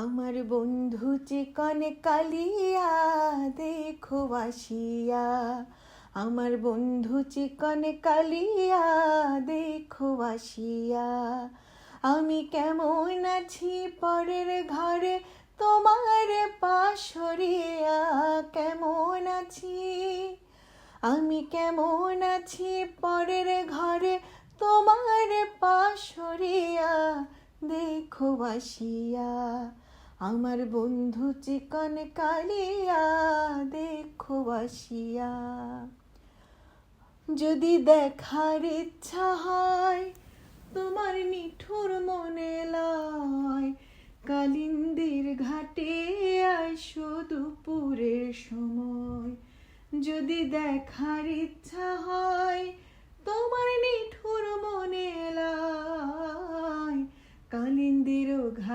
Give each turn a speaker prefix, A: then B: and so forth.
A: আমার বন্ধু চিকন কালিয়া দেখো আসিয়া, আমার বন্ধু চিকন কালিয়া দেখো আসিয়া। আমি কেমন আছি পরের ঘরে তোমার পাশরিয়া, কেমন আছি আমি কেমন আছি পরের ঘরে তোমার পাশরিয়া দেখো আসিয়া। আমার বন্ধু চিকন কালিয়া দেখো আসিয়া। যদি দেখার ইচ্ছা হয় তোমার নিঠুর মনে লয়, কালিন্দির ঘাটে আইসো দুপুরের সময়। যদি দেখার ইচ্ছা হয় তোমার নিঠুর মনে লয়, কালিন্দির